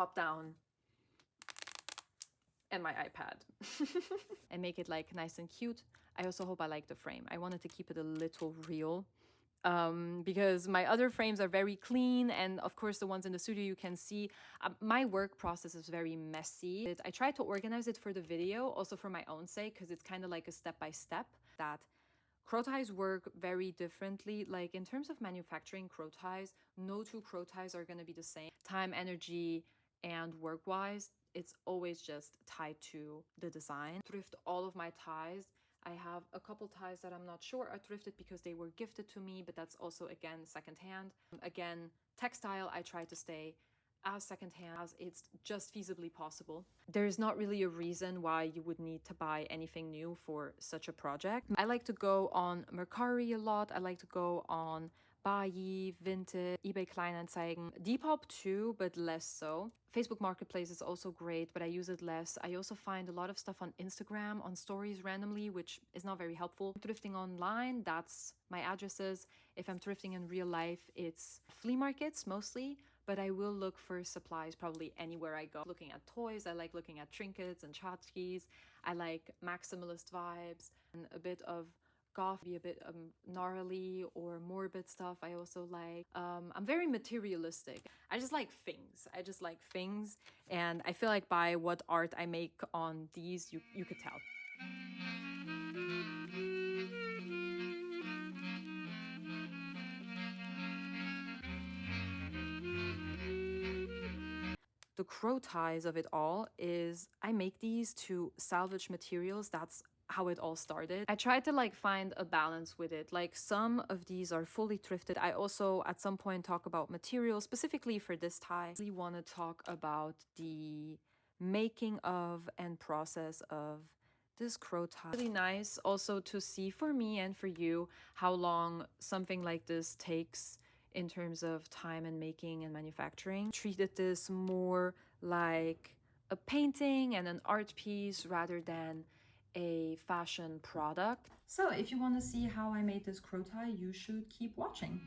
top down and my iPad. And make it like nice and cute. I also hope I like the frame. I wanted to keep it a little real. Because my other frames are very clean, and of course the ones in the studio you can see my work process is very messy. I try to organize it for the video, also for my own sake, because it's kind of like a step-by-step. That crow ties work very differently. Like in terms of manufacturing crow ties, no two crow ties are going to be the same. Time, energy, and work-wise, it's always just tied to the design. Thrift all of my ties. I have a couple ties that I'm not sure are thrifted because they were gifted to me, but that's also, again, secondhand. Again, textile, I try to stay as secondhand as it's just feasibly possible. There's not really a reason why you would need to buy anything new for such a project. I like to go on Mercari a lot. I like to go on Bayi, Vinted, eBay Kleinanzeigen, Depop too, but less so. Facebook Marketplace is also great, but I use it less. I also find a lot of stuff on Instagram, on stories randomly, which is not very helpful. Thrifting online, that's my addresses. If I'm thrifting in real life, it's flea markets mostly, but I will look for supplies probably anywhere I go. Looking at toys, I like looking at trinkets and tchotchkes. I like maximalist vibes and a bit of goth, be a bit gnarly or morbid stuff. I also like, I'm very materialistic. I just like things. And I feel like by what art I make on these, you could tell. The crow ties of it all is I make these to salvage materials. That's how it all started. I tried to like find a balance with it. Like some of these are fully thrifted. I also at some point talk about materials specifically for this tie. I really want to talk about the making of and process of this crow tie. Really nice also to see for me and for you how long something like this takes in terms of time and making and manufacturing. Treated this more like a painting and an art piece rather than a fashion product. So if you want to see how I made this crow tie, you should keep watching.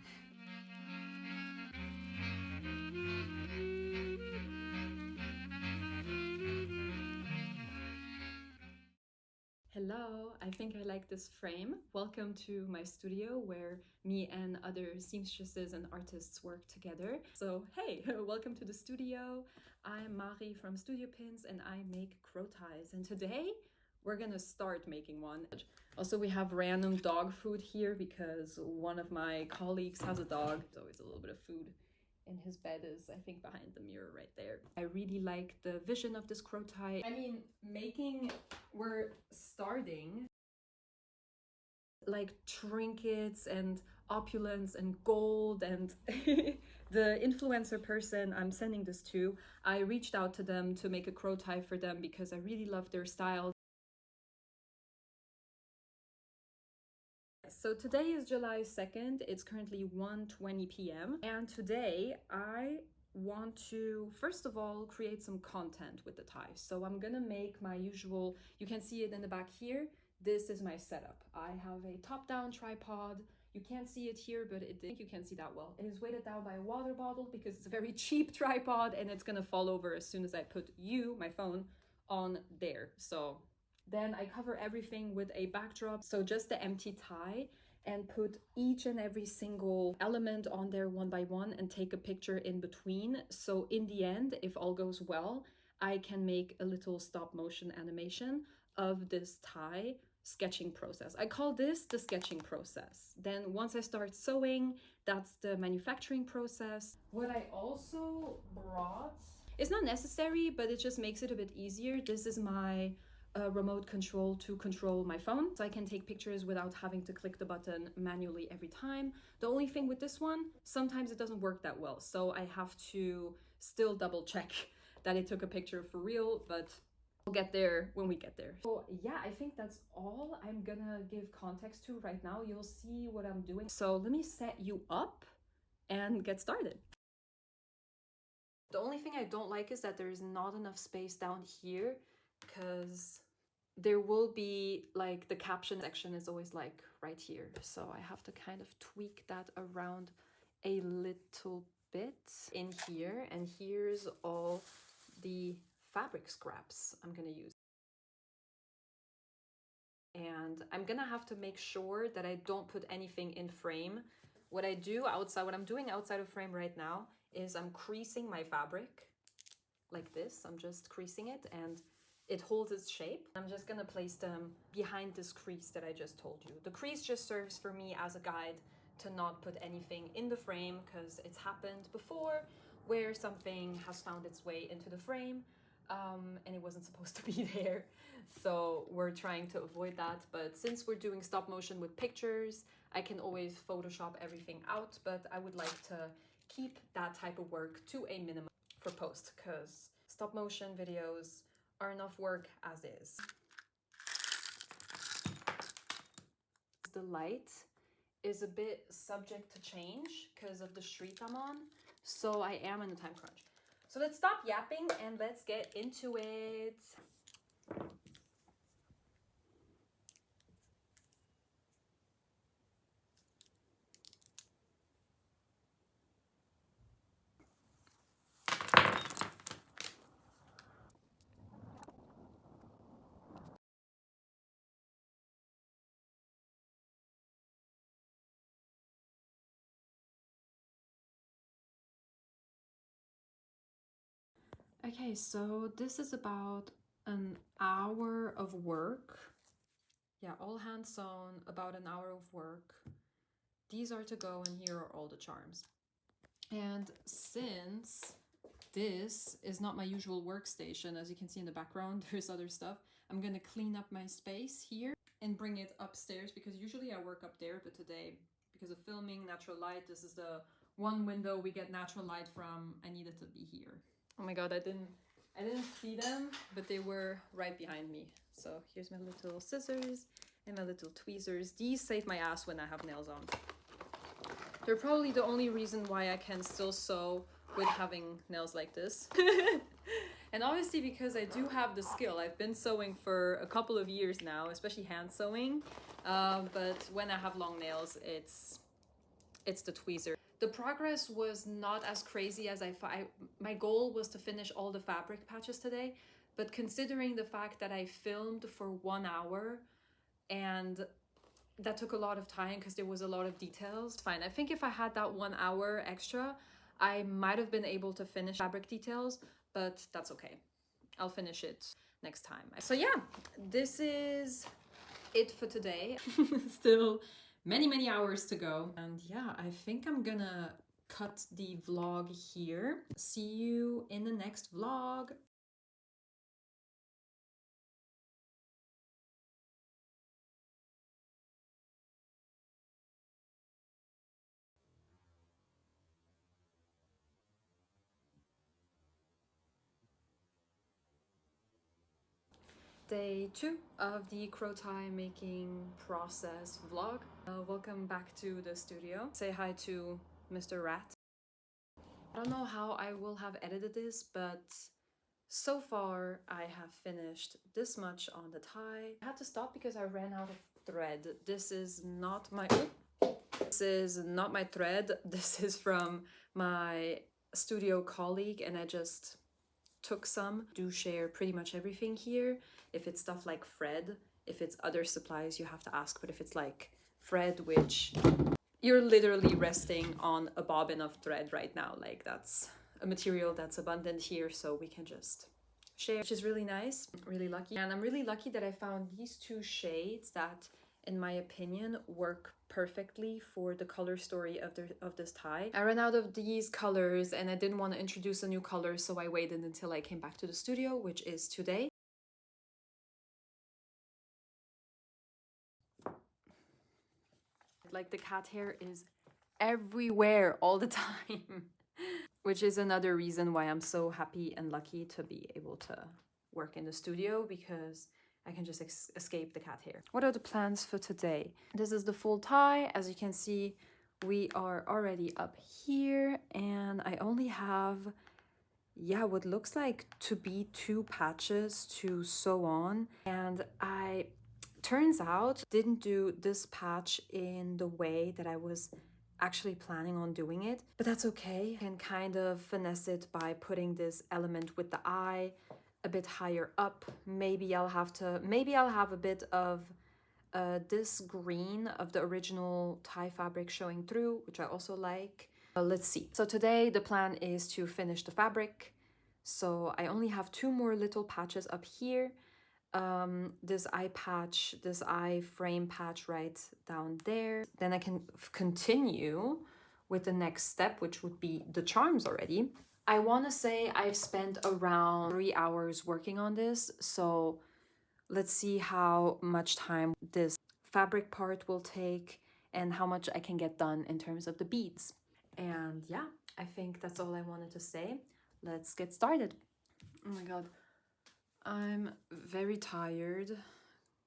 Hello, I think I like this frame. Welcome to my studio where me and other seamstresses and artists work together. So hey, welcome to the studio. I'm Mari from Studio Pins and I make crow ties. And today we're gonna start making one. Also, we have random dog food here because one of my colleagues has a dog. There's always a little bit of food. And his bed is, I think, behind the mirror right there. I really like the vision of this crow tie. I mean, we're starting like trinkets and opulence and gold and the influencer person I'm sending this to, I reached out to them to make a crow tie for them because I really love their style. So today is July 2nd. It's currently 1:20 p.m. And today I want to, first of all, create some content with the tie. So I'm gonna make my usual, you can see it in the back here. This is my setup. I have a top-down tripod. You can't see it here, but I think you can see that well. It is weighted down by a water bottle because it's a very cheap tripod and it's gonna fall over as soon as I put my phone, on there. So then I cover everything with a backdrop, so just the empty tie, and put each and every single element on there one by one and take a picture in between. So in the end, if all goes well, I can make a little stop motion animation of this tie sketching process. I call this the sketching process. Then once I start sewing, that's the manufacturing process. What I also brought, it's not necessary, but it just makes it a bit easier. This is my remote control to control my phone, so I can take pictures without having to click the button manually every time. The only thing with this one, sometimes it doesn't work that well, so I have to still double check that it took a picture for real, but we'll get there when we get there. So yeah, I think that's all I'm gonna give context to right now. You'll see what I'm doing. So let me set you up and get started. The only thing I don't like is that there's not enough space down here because there will be like the caption section is always like right here. So I have to kind of tweak that around a little bit in here, and here's all the fabric scraps I'm gonna use. And I'm gonna have to make sure that I don't put anything in frame. What I'm doing outside of frame right now is I'm creasing my fabric like this. I'm just creasing it and it holds its shape. I'm just gonna place them behind this crease that I just told you. The crease just serves for me as a guide to not put anything in the frame, because it's happened before where something has found its way into the frame and it wasn't supposed to be there. So we're trying to avoid that. But since we're doing stop motion with pictures, I can always Photoshop everything out, but I would like to keep that type of work to a minimum for post, because stop motion videos are enough work as is. The light is a bit subject to change because of the street I'm on, so I am in a time crunch. So let's stop yapping and let's get into it. Okay, so this is about an hour of work. Yeah, all hand sewn, about an hour of work. These are to go, and here are all the charms. And since this is not my usual workstation, as you can see in the background, there's other stuff, I'm gonna clean up my space here and bring it upstairs, because usually I work up there, but today, because of filming, natural light, this is the one window we get natural light from, I needed to be here. Oh my god, I didn't see them, but they were right behind me. So here's my little scissors and my little tweezers. These save my ass when I have nails on. They're probably the only reason why I can still sew with having nails like this. And obviously because I do have the skill. I've been sewing for a couple of years now, especially hand sewing. But when I have long nails, it's the tweezer. The progress was not as crazy as my goal was to finish all the fabric patches today, but considering the fact that I filmed for 1 hour and that took a lot of time because there was a lot of details. Fine, I think if I had that 1 hour extra, I might have been able to finish fabric details, but that's okay. I'll finish it next time. So yeah, this is it for today. Still many hours to go. And yeah, I think I'm gonna cut the vlog here. See you in the next vlog. Day 2 of the crow tie making process vlog. Welcome back to the studio. Say hi to Mr. Rat. I don't know how I will have edited this, but so far I have finished this much on the tie. I had to stop because I ran out of thread. This is not my thread. This is from my studio colleague, and I just took some. Do share pretty much everything here. If it's stuff like thread, if it's other supplies, you have to ask. But if it's like thread, which you're literally resting on a bobbin of thread right now, like that's a material that's abundant here, so we can just share, which is really nice. Really lucky. And I'm really lucky that I found these 2 shades that, in my opinion, work perfectly for the color story of this tie. I ran out of these colors and I didn't want to introduce a new color, so I waited until I came back to the studio, which is today. Like, the cat hair is everywhere all the time. Which is another reason why I'm so happy and lucky to be able to work in the studio, because I can just escape the cat hair. What are the plans for today? This is the full tie. As you can see, we are already up here, and I only have, yeah, what looks like to be 2 patches to sew on. And I, turns out, didn't do this patch in the way that I was actually planning on doing it, but that's okay. I can kind of finesse it by putting this element with the eye a bit higher up. Maybe I'll have a bit of this green of the original tie fabric showing through, which I also like. Let's see. So today the plan is to finish the fabric. So I only have 2 more little patches up here. This eye frame patch right down there. Then I can continue with the next step, which would be the charms already. I want to say I've spent around 3 hours working on this. So let's see how much time this fabric part will take and how much I can get done in terms of the beads. And yeah, I think that's all I wanted to say. Let's get started. Oh my god, I'm very tired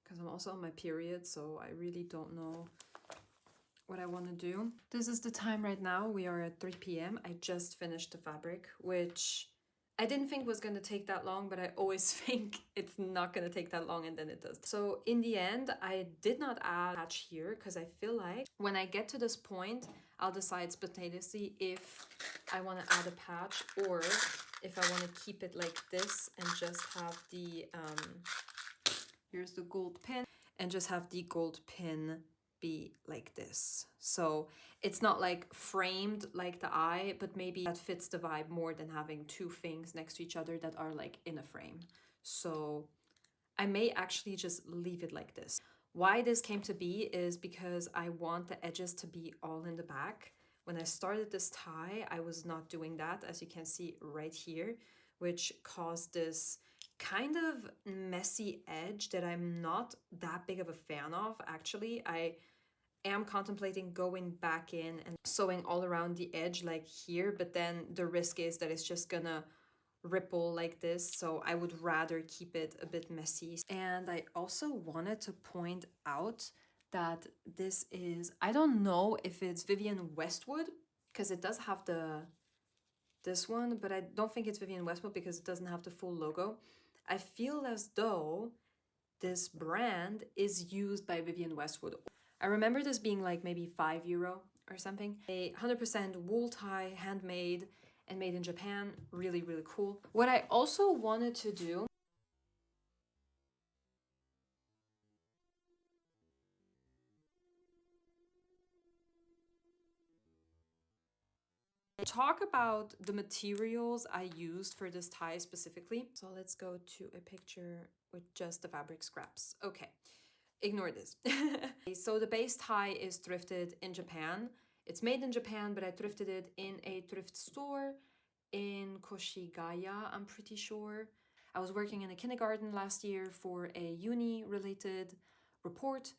because I'm also on my period, so I really don't know what I want to do. This is the time right now. We are at 3 p.m. I just finished the fabric, which I didn't think was going to take that long, but I always think it's not going to take that long, and then it does. So in the end, I did not add a patch here because I feel like when I get to this point, I'll decide spontaneously if I want to add a patch or if I want to keep it like this and just have the, here's the gold pin, and just have the gold pin be like this. So it's not like framed like the eye, but maybe that fits the vibe more than having 2 things next to each other that are like in a frame. So I may actually just leave it like this. Why this came to be is because I want the edges to be all in the back. When I started this tie, I was not doing that, as you can see right here, which caused this kind of messy edge that I'm not that big of a fan of. Actually, I am contemplating going back in and sewing all around the edge like here, but then the risk is that it's just gonna ripple like this, so I would rather keep it a bit messy. And I also wanted to point out that this is, I don't know if it's Vivienne Westwood, because it does have this one, but I don't think it's Vivienne Westwood because it doesn't have the full logo. I feel as though this brand is used by Vivienne Westwood. I remember this being like maybe €5 or something. A 100% wool tie, handmade and made in Japan. Really, really cool. What I also wanted to do talk about the materials I used for this tie specifically. So let's go to a picture with just the fabric scraps. Okay, ignore this. So the base tie is thrifted in Japan. It's made in Japan, but I thrifted it in a thrift store in Koshigaya, I'm pretty sure. I was working in a kindergarten last year for a uni-related report,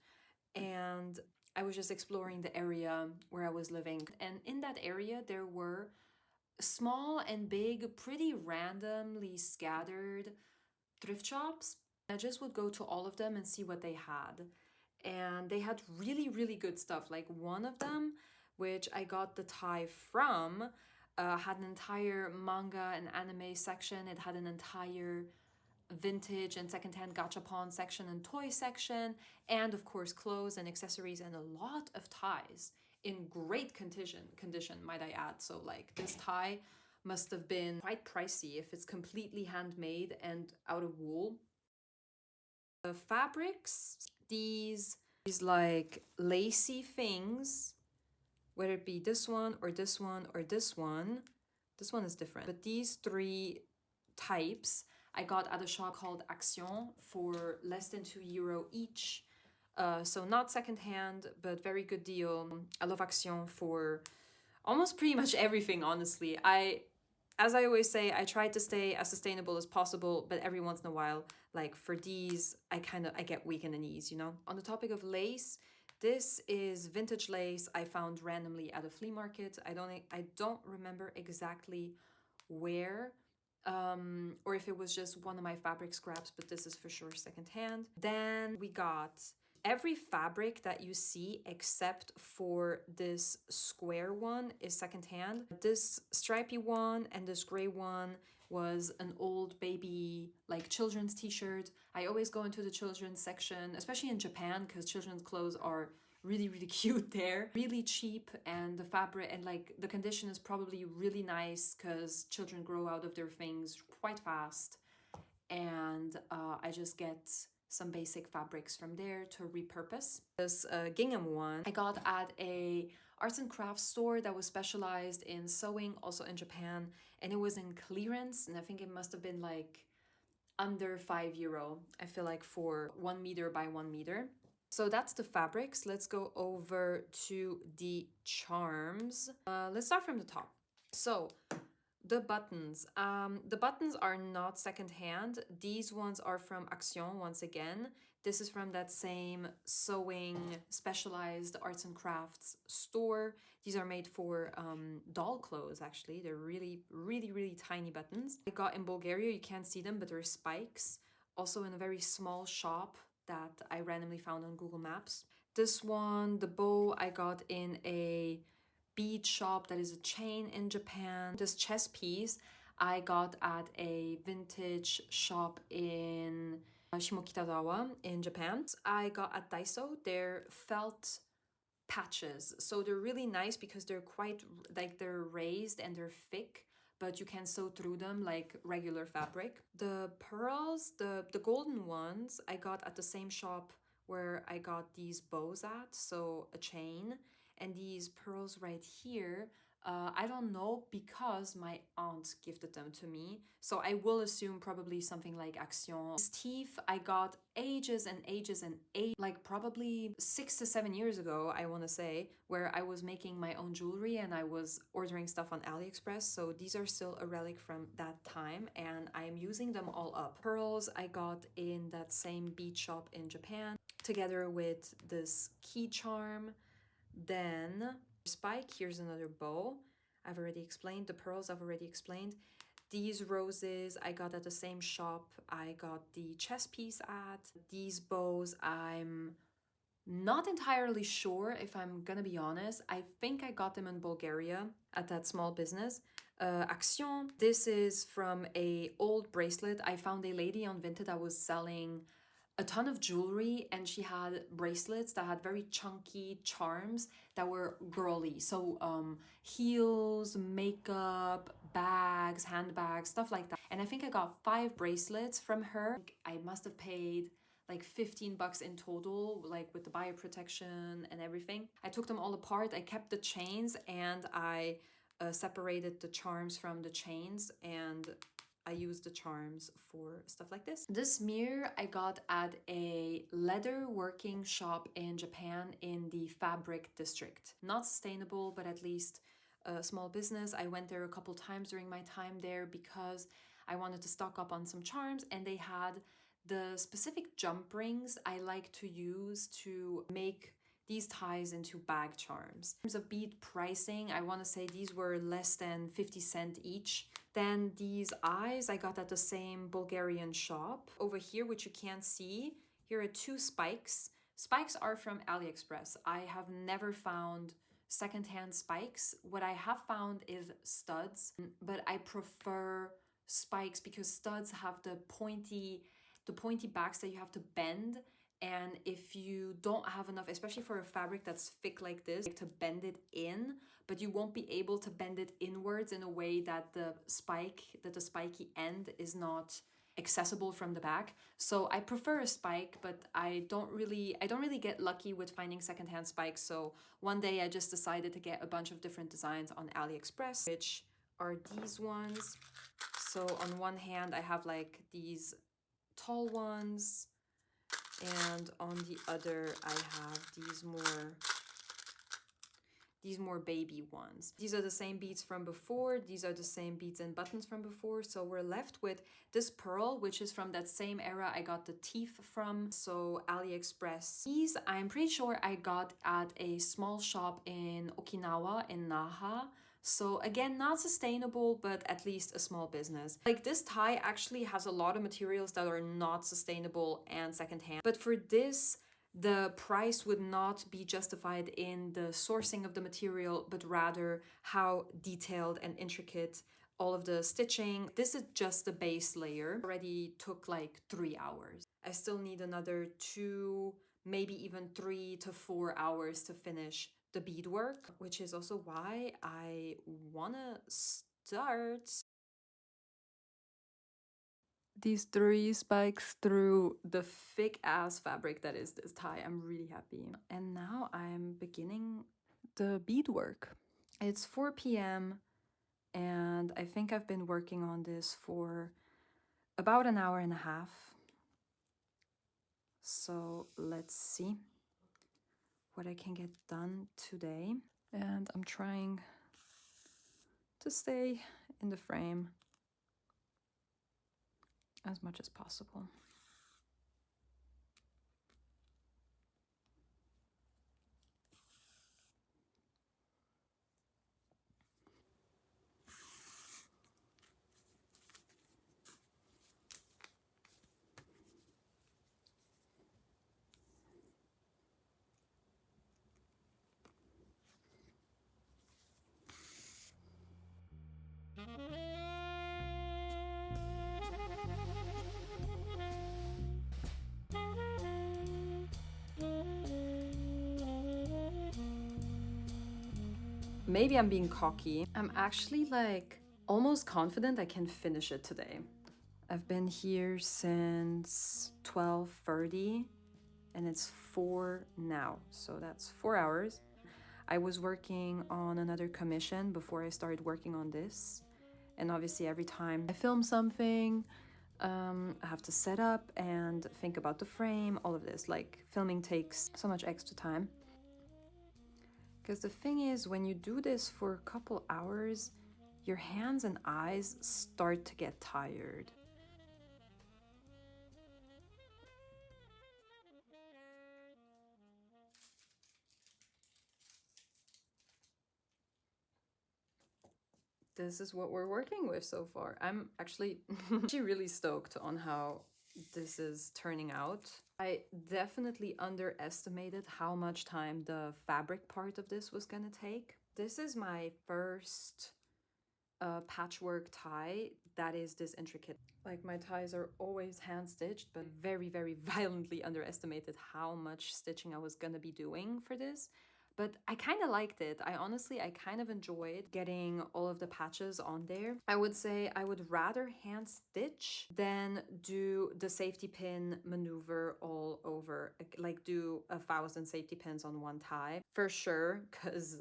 and I was just exploring the area where I was living. And in that area, there were small and big, pretty randomly scattered thrift shops. I just would go to all of them and see what they had. And they had really, really good stuff. Like one of them, which I got the tie from, had an entire manga and anime section. It had an entire vintage and secondhand gachapon section and toy section, and of course clothes and accessories and a lot of ties in great condition, might I add. So like this tie must have been quite pricey if it's completely handmade and out of wool. The fabrics, these like lacy things, whether it be this one or this one or this one is different, but these 3 types I got at a shop called Action for less than €2 each. So not secondhand, but very good deal. I love Action for almost pretty much everything, honestly. As I always say, I try to stay as sustainable as possible, but every once in a while, like for these, I get weak in the knees, you know? On the topic of lace, this is vintage lace I found randomly at a flea market. I don't remember exactly where, or if it was just one of my fabric scraps, but this is for sure secondhand. Then we got every fabric that you see except for this square one is secondhand. This stripy one and this gray one was an old baby like children's t-shirt. I always go into the children's section, especially in Japan, because children's clothes are really, really cute there. Really cheap, and the fabric and like the condition is probably really nice because children grow out of their things quite fast. And I just get some basic fabrics from there to repurpose. This gingham one I got at a arts and crafts store that was specialized in sewing, also in Japan, and it was in clearance, and I think it must have been like under €5, I feel like, for 1 meter by 1 meter. So that's the fabrics. Let's go over to the charms. Let's start from the top. So the buttons. The buttons are not secondhand. These ones are from Action once again. This is from that same sewing specialized arts and crafts store. These are made for doll clothes, actually. They're really, really, really tiny buttons. I got in Bulgaria, you can't see them, but they're spikes. Also in a very small shop that I randomly found on Google Maps. This one, the bow, I got in a bead shop that is a chain in Japan. This chess piece I got at a vintage shop in Shimokitazawa in Japan. I got at Daiso. They're felt patches, so they're really nice because they're quite like they're raised and they're thick, but you can sew through them like regular fabric. The pearls, the golden ones, I got at the same shop where I got these bows at, so a chain. And these pearls right here, I don't know because my aunt gifted them to me. So I will assume probably something like Action. These teeth I got ages and ages and ages, like probably 6 to 7 years ago, I want to say, where I was making my own jewelry and I was ordering stuff on AliExpress. So these are still a relic from that time and I am using them all up. Pearls I got in that same bead shop in Japan, together with this key charm. Then spike, here's another bow. I've already explained. The pearls I've already explained. These roses I got at the same shop I got the chess piece at. These bows I'm not entirely sure, if I'm gonna be honest. I think I got them in Bulgaria at that small business. Action. This is from a old bracelet. I found a lady on Vinted that was selling a ton of jewelry and she had bracelets that had very chunky charms that were girly. So heels, makeup, bags, handbags, stuff like that. And I think I got 5 bracelets from her. I must have paid like $15 in total, like with the buyer protection and everything. I took them all apart. I kept the chains and I separated the charms from the chains, and I use the charms for stuff like this. This mirror I got at a leather working shop in Japan in the fabric district. Not sustainable, but at least a small business. I went there a couple times during my time there because I wanted to stock up on some charms, and they had the specific jump rings I like to use to make these ties into bag charms. In terms of bead pricing, I want to say these were less than 50 cents each. Then these eyes I got at the same Bulgarian shop. Over here, which you can't see, here are 2 spikes. Spikes are from AliExpress. I have never found secondhand spikes. What I have found is studs, but I prefer spikes because studs have the pointy backs that you have to bend. And if you don't have enough, especially for a fabric that's thick like this, to bend it in, but you won't be able to bend it inwards in a way that the spiky end is not accessible from the back. So I prefer a spike, but I don't really get lucky with finding secondhand spikes. So one day I just decided to get a bunch of different designs on AliExpress, which are these ones. So on one hand, I have like these tall ones, and on the other I have these more baby ones. These are the same beads from before. These are the same beads and buttons from before. So we're left with this pearl, which is from that same era I got the teeth from. So AliExpress. These I'm pretty sure I got at a small shop in Okinawa in Naha. So again, not sustainable, but at least a small business. Like this tie actually has a lot of materials that are not sustainable and secondhand. But for this, the price would not be justified in the sourcing of the material, but rather how detailed and intricate all of the stitching. This is just the base layer. Already took like 3 hours. I still need another 2, maybe even 3 to 4 hours to finish the beadwork, which is also why I wanna start these 3 spikes through the thick ass fabric that is this tie. I'm really happy. And now I'm beginning the beadwork. It's 4 p.m. and I think I've been working on this for about an hour and a half. So let's see what I can get done today. And I'm trying to stay in the frame as much as possible. Maybe I'm being cocky. I'm actually like almost confident I can finish it today. I've been here since 12:30 and it's 4 now, so that's 4 hours. I was working on another commission before I started working on this. And obviously every time I film something, I have to set up and think about the frame, all of this. Like filming takes so much extra time. Because the thing is, when you do this for a couple hours, your hands and eyes start to get tired. This is what we're working with so far. I'm actually really stoked on how this is turning out. I definitely underestimated how much time the fabric part of this was gonna take. This is my first patchwork tie that is this intricate. Like my ties are always hand stitched, but very, very violently underestimated how much stitching I was gonna be doing for this. But I kind of liked it. I kind of enjoyed getting all of the patches on there. I would say I would rather hand stitch than do the safety pin maneuver all over, like do 1,000 safety pins on one tie for sure, because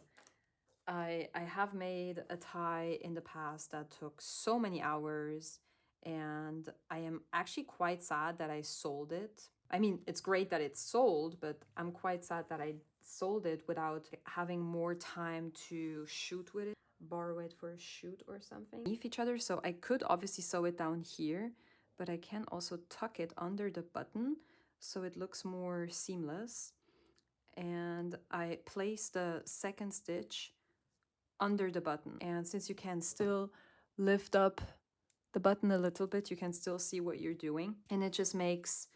I have made a tie in the past that took so many hours, and I am actually quite sad that I sold it. I mean, it's great that it's sold, but I'm quite sad that I sold it without having more time to shoot with it, borrow it for a shoot or something. Beneath each other, so I could obviously sew it down here, but I can also tuck it under the button so it looks more seamless. And I place the second stitch under the button. And since you can still lift up the button a little bit, you can still see what you're doing. And it just makes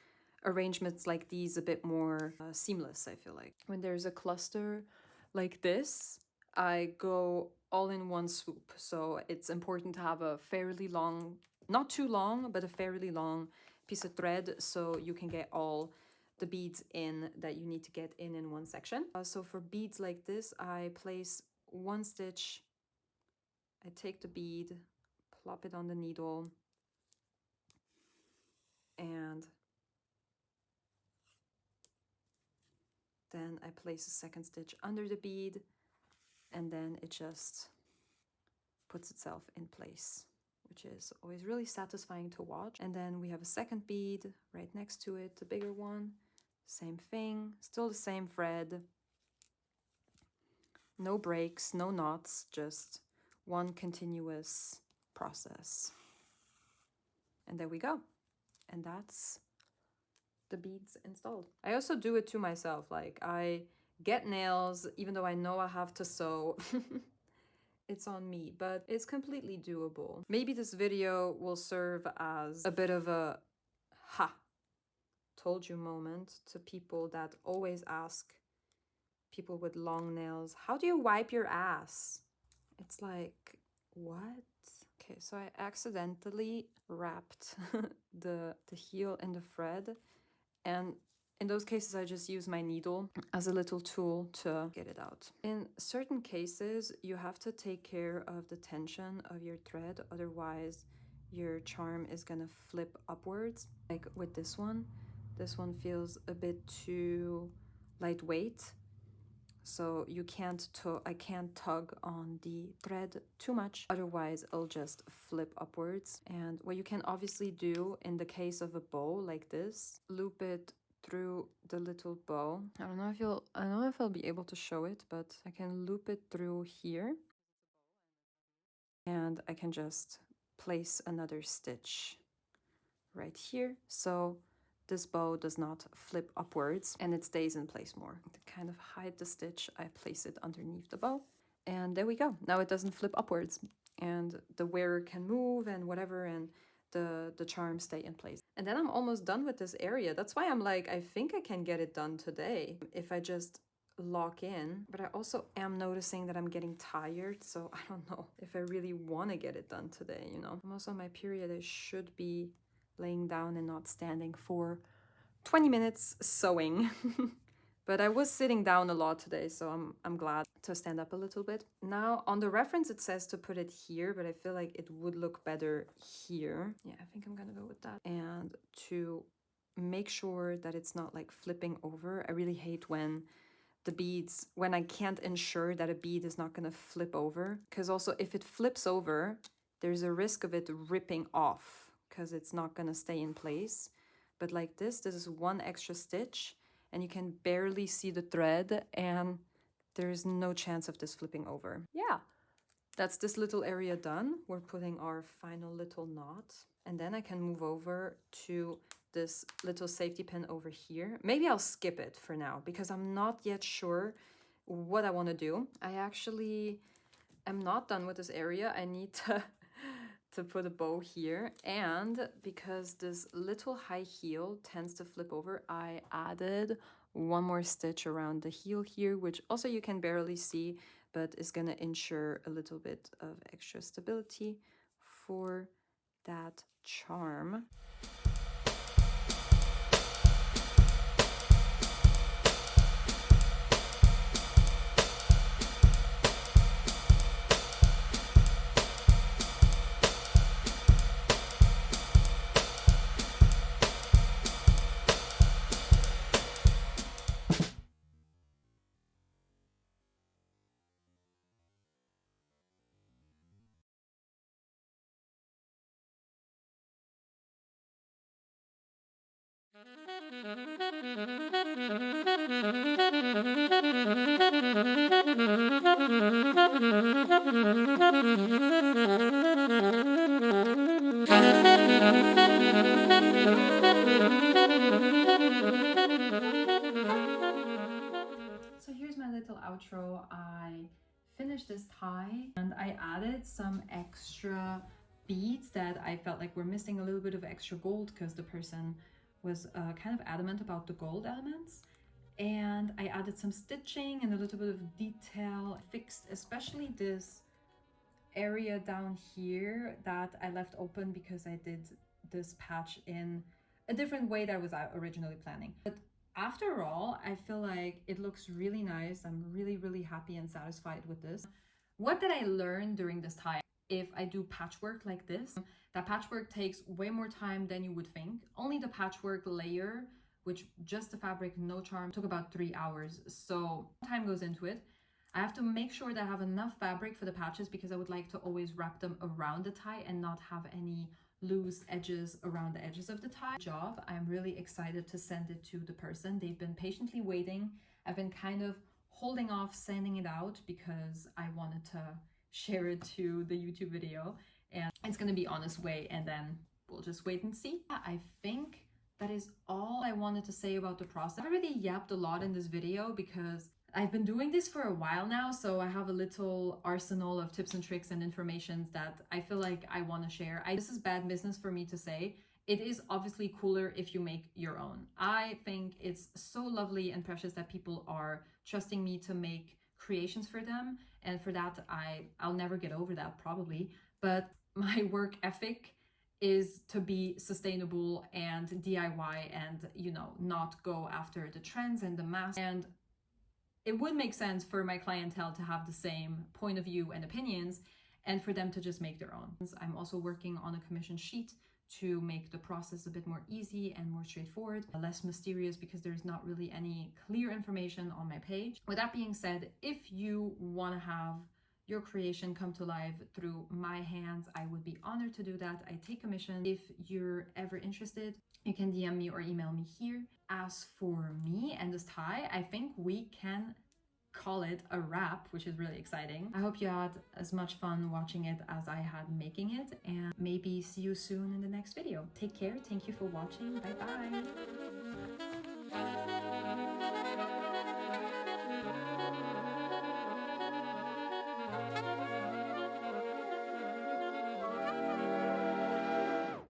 arrangements like these a bit more seamless, I feel like. When there's a cluster like this, I go all in one swoop. So it's important to have a fairly long, not too long, but a fairly long piece of thread so you can get all the beads in that you need to get in one section. So for beads like this, I place one stitch, I take the bead, plop it on the needle, and then I place a second stitch under the bead, and then it just puts itself in place, which is always really satisfying to watch. And then we have a second bead right next to it, the bigger one, same thing, still the same thread, no breaks, no knots, just one continuous process. And there we go. And that's the beads installed. I also do it to myself. Like I get nails, even though I know I have to sew. It's on me, but it's completely doable. Maybe this video will serve as a bit of a ha, told you moment to people that always ask people with long nails, how do you wipe your ass? It's like, what? Okay, so I accidentally wrapped the heel in the thread, and In those cases, I just use my needle as a little tool to get it out. In certain cases, you have to take care of the tension of your thread, otherwise your charm is gonna flip upwards. Like with this one feels a bit too lightweight, so I can't tug on the thread too much, otherwise it'll just flip upwards. And what you can obviously do in the case of a bow like this, loop it through the little bow. I don't know if I'll be able to show it, but I can loop it through here, and I can just place another stitch right here, so this bow does not flip upwards and it stays in place more. To kind of hide the stitch, I place it underneath the bow, and there we go. Now it doesn't flip upwards, and the wearer can move and whatever, and the charms stay in place. And then I'm almost done with this area. That's why I'm like, I think I can get it done today if I just lock in. But I also am noticing that I'm getting tired, so I don't know if I really want to get it done today, you know. I'm also on my period. I should be laying down and not standing for 20 minutes sewing. But I was sitting down a lot today, so I'm glad to stand up a little bit. Now, on the reference, it says to put it here, but I feel like it would look better here. Yeah, I think I'm gonna go with that. And to make sure that it's not like flipping over, I really hate when the beads, when I can't ensure that a bead is not gonna flip over. Because also, if it flips over, there's a risk of it ripping off because it's not gonna stay in place. But like this is one extra stitch, and you can barely see the thread, and there's no chance of this flipping over. Yeah, that's this little area done. We're putting our final little knot, and then I can move over to this little safety pin over here. Maybe I'll skip it for now because I'm not yet sure what I want to do. I actually am not done with this area. I need to put a bow here, and because this little high heel tends to flip over, I added one more stitch around the heel here, which also you can barely see, but is going to ensure a little bit of extra stability for that charm. So here's my little outro. I finished this tie and I added some extra beads that I felt like were missing a little bit of extra gold because the person was kind of adamant about the gold elements. And I added some stitching and a little bit of detail, fixed especially this area down here that I left open because I did this patch in a different way that I was originally planning. But after all, I feel like it looks really nice. I'm really happy and satisfied with this. What did I learn during this time? If I do patchwork like this, that patchwork takes way more time than you would think. Only the patchwork layer, which just the fabric, no charm, took about 3 hours. So time goes into it. I have to make sure that I have enough fabric for the patches because I would like to always wrap them around the tie and not have any loose edges around the edges of the tie. Job. I'm really excited to send it to the person. They've been patiently waiting. I've been kind of holding off sending it out because I wanted to share it to the YouTube video, and it's gonna be on its way, and then we'll just wait and see. I think that is all I wanted to say about the process. I've already yapped a lot in this video because I've been doing this for a while now, so I have a little arsenal of tips and tricks and information that I feel like I want to share. This is bad business for me to say. It is obviously cooler if you make your own. I think it's so lovely and precious that people are trusting me to make creations for them, and for that I'll never get over that probably. But my work ethic is to be sustainable and DIY and, you know, not go after the trends and the mass. And it would make sense for my clientele to have the same point of view and opinions and for them to just make their own. I'm also working on a commission sheet to make the process a bit more easy and more straightforward, less mysterious, because there's not really any clear information on my page. With that being said, if you want to have your creation come to life through my hands, I would be honored to do that. I take commission. If you're ever interested, you can DM me or email me here. As for me and this tie, I think we can call it a wrap, which is really exciting. I hope you had as much fun watching it as I had making it, and maybe see you soon in the next video. Take care. Thank you for watching. Bye bye.